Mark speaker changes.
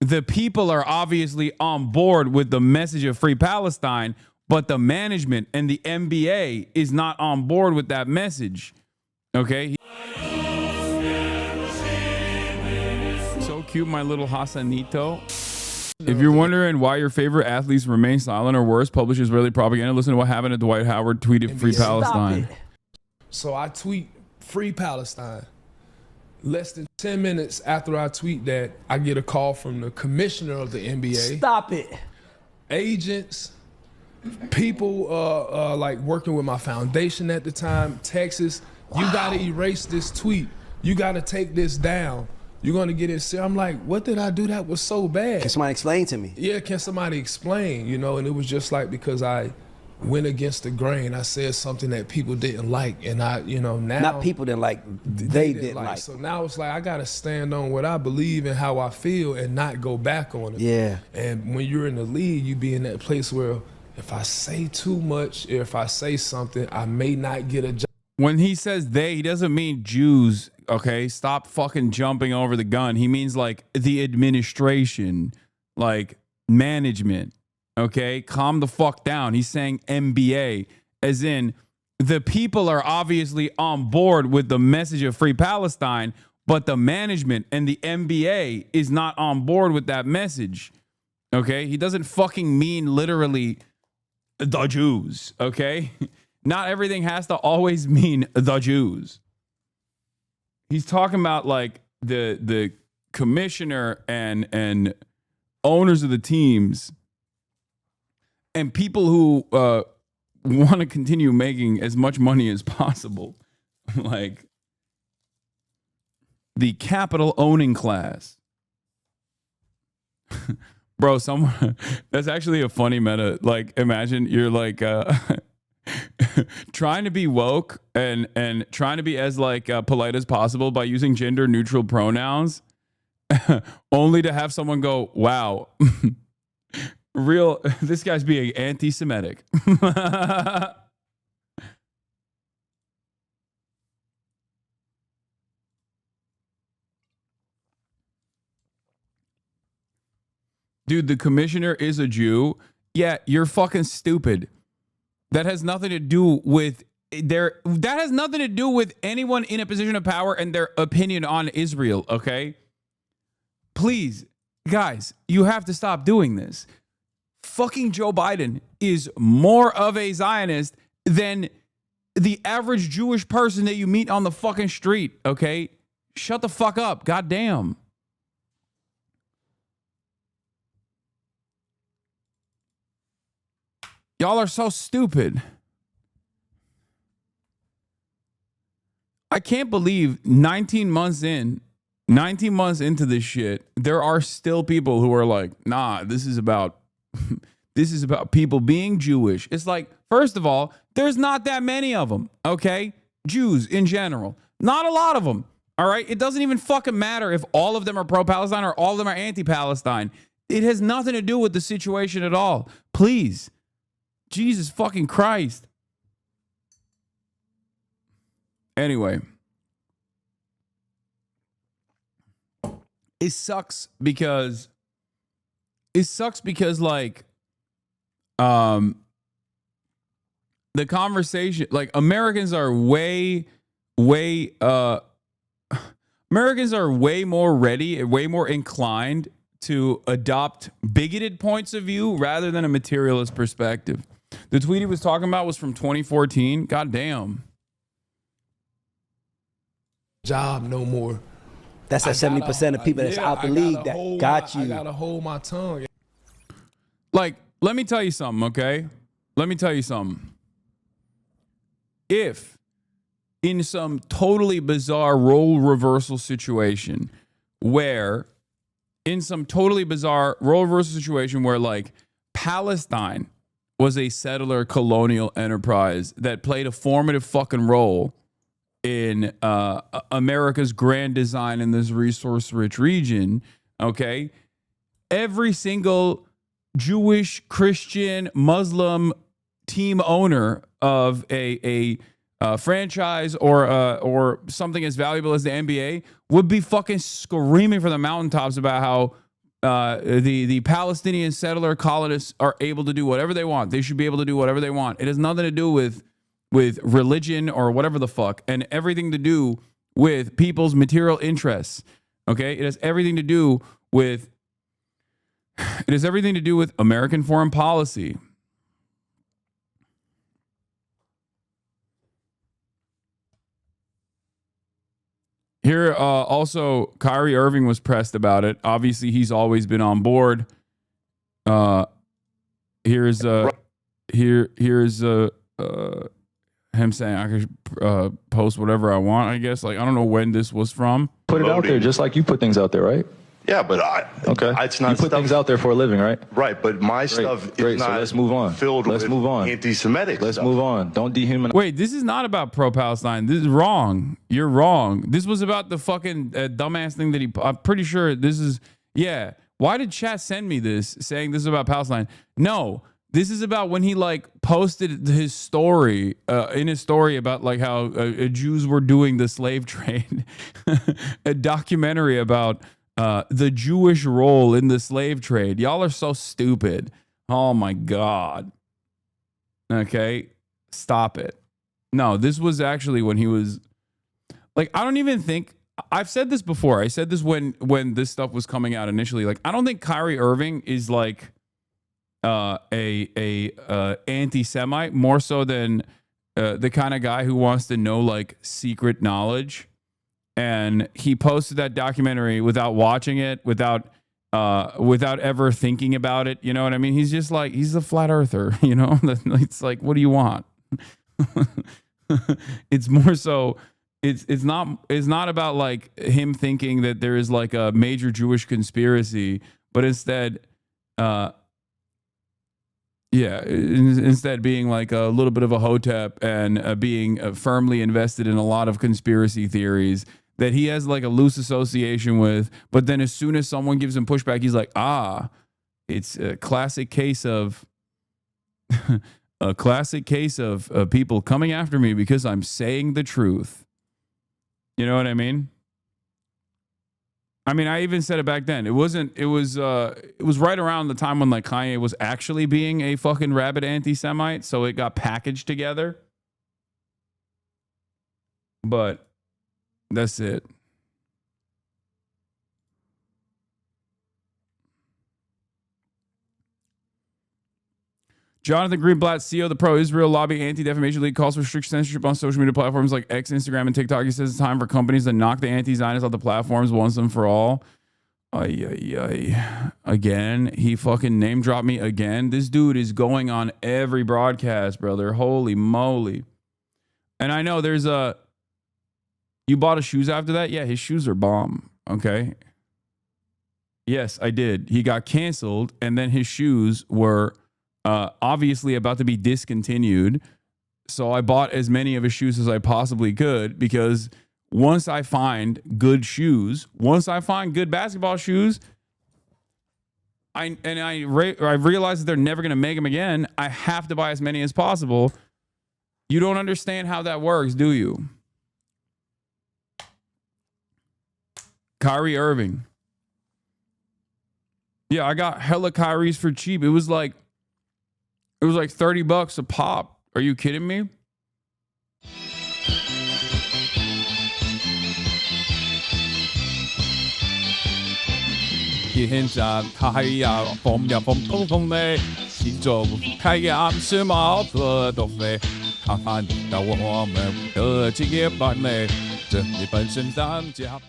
Speaker 1: the people are obviously on board with the message of free Palestine, but the management and the NBA is not on board with that message. Okay? So cute, my little Hasanito. If you're wondering why your favorite athletes remain silent or worse, publish Israeli propaganda, listen to what happened at Dwight Howard tweeted free Palestine.
Speaker 2: So I tweet free Palestine. Less than 10 minutes after I tweet that, I get a call from the commissioner of the NBA.
Speaker 3: Stop it.
Speaker 2: Agents, people like working with my foundation at the time, Texas, you gotta erase this tweet. You gotta take this down. You're gonna get it serious. I'm like, what did I do that was so bad?
Speaker 3: Can somebody explain to me?
Speaker 2: Yeah, can somebody explain? You know, and it was just like because I went against the grain. I said something that people didn't like, and I, you know, now
Speaker 3: Not people didn't like, they didn't like.
Speaker 2: So now it's like I gotta stand on what I believe and how I feel, and not go back on it.
Speaker 3: Yeah.
Speaker 2: And when you're in the league, you be in that place where if I say too much, if I say something, I may not get a job.
Speaker 1: When he says they, he doesn't mean Jews, okay? Stop fucking jumping over the gun. He means like the administration, like management, okay? Calm the fuck down. He's saying NBA, as in the people are obviously on board with the message of free Palestine, but the management and the NBA is not on board with that message, okay? He doesn't fucking mean literally the Jews, okay? Not everything has to always mean the Jews. He's talking about like the commissioner and owners of the teams and people who want to continue making as much money as possible. Like the capital owning class. Bro, someone that's actually a funny meta. Like imagine you're like trying to be woke and trying to be as like polite as possible by using gender neutral pronouns, only to have someone go, wow, this guy's being anti-Semitic. Dude, the commissioner is a Jew. Yeah, you're fucking stupid. That has nothing to do with that has nothing to do with anyone in a position of power and their opinion on Israel, okay? Please, guys, you have to stop doing this. Fucking Joe Biden is more of a Zionist than the average Jewish person that you meet on the fucking street, okay? Shut the fuck up, goddamn. Y'all are so stupid. I can't believe 19 months into this shit, there are still people who are like, nah, this is about people being Jewish. It's like, first of all, there's not that many of them, okay? Jews in general. Not a lot of them, all right? It doesn't even fucking matter if all of them are pro-Palestine or all of them are anti-Palestine. It has nothing to do with the situation at all. Please. Jesus fucking Christ. Anyway. It sucks because like the conversation, like Americans are way more ready and way more inclined to adopt bigoted points of view rather than a materialist perspective. The tweet he was talking about was from 2014. God damn.
Speaker 2: Job no more.
Speaker 3: That's that 70% of people that's out the league that got you.
Speaker 2: I gotta hold my tongue.
Speaker 1: Like, let me tell you something, okay? Let me tell you something. If in some totally bizarre role reversal situation where like Palestine was a settler colonial enterprise that played a formative fucking role in America's grand design in this resource-rich region, okay? Every single Jewish, Christian, Muslim team owner of a franchise or something as valuable as the NBA would be fucking screaming from the mountaintops about how the Palestinian settler colonists are able to do whatever they want. They should be able to do whatever they want. It has nothing to do with religion or whatever the fuck, and everything to do with people's material interests. Okay, it has everything to do with American foreign policy. Here, also, Kyrie Irving was pressed about it. Obviously, he's always been on board. Here's him saying I could post whatever I want. I guess, like, I don't know when this was from.
Speaker 4: Put it out there, just like you put things out there, right?
Speaker 5: Yeah, but it's not.
Speaker 4: You put things out there for a living, right?
Speaker 5: Right, but my stuff is not.
Speaker 4: So let's move on.
Speaker 5: Filled
Speaker 4: let's
Speaker 5: with
Speaker 4: move on.
Speaker 5: Anti-Semitic.
Speaker 4: Let's
Speaker 5: stuff.
Speaker 4: move on. Don't dehumanize.
Speaker 1: Wait, this is not about pro-Palestine. This is wrong. You're wrong. This was about the fucking dumbass thing that I'm pretty sure this is. Yeah. Why did chat send me this saying this is about Palestine? No, this is about when he like posted his story in his story about like how Jews were doing the slave trade, a documentary about the Jewish role in the slave trade. Y'all are so stupid. Oh my God. Okay. Stop it. No, this was actually when he was like, I don't even think I've said this before. I said this when this stuff was coming out initially. Like, I don't think Kyrie Irving is like a anti-Semite more so than the kind of guy who wants to know like secret knowledge. And he posted that documentary without watching it, without ever thinking about it. You know what I mean? He's just like, he's a flat earther, you know? It's like, what do you want? It's more so, it's not about like him thinking that there is like a major Jewish conspiracy, but instead, instead being like a little bit of a hotep and being firmly invested in a lot of conspiracy theories that he has like a loose association with. But then as soon as someone gives him pushback, he's like, it's a classic case of people coming after me because I'm saying the truth. You know what I mean? I mean, I even said it back then. It was right around the time when like Kanye was actually being a fucking rabid anti-Semite. So it got packaged together. But that's it. Jonathan Greenblatt, CEO of the Pro-Israel Lobby Anti-Defamation League, calls for strict censorship on social media platforms like X, Instagram, and TikTok. He says it's time for companies to knock the anti-Zionists off the platforms once and for all. Again, he fucking name dropped me again. This dude is going on every broadcast, brother. Holy moly. And I know there's you bought his shoes after that? Yeah, his shoes are bomb. Okay. Yes, I did. He got canceled, and then his shoes were obviously about to be discontinued. So I bought as many of his shoes as I possibly could, because once I find good shoes, once I find good basketball shoes, I realize that they're never going to make them again, I have to buy as many as possible. You don't understand how that works, do you? Kyrie Irving. Yeah, I got hella Kyries for cheap. It was like $30 a pop. Are you kidding me?
Speaker 6: 現在太陽風呀風風風呢，是做太陽是毛色都飞，看看到我們的職業版呢，這裡本身當家。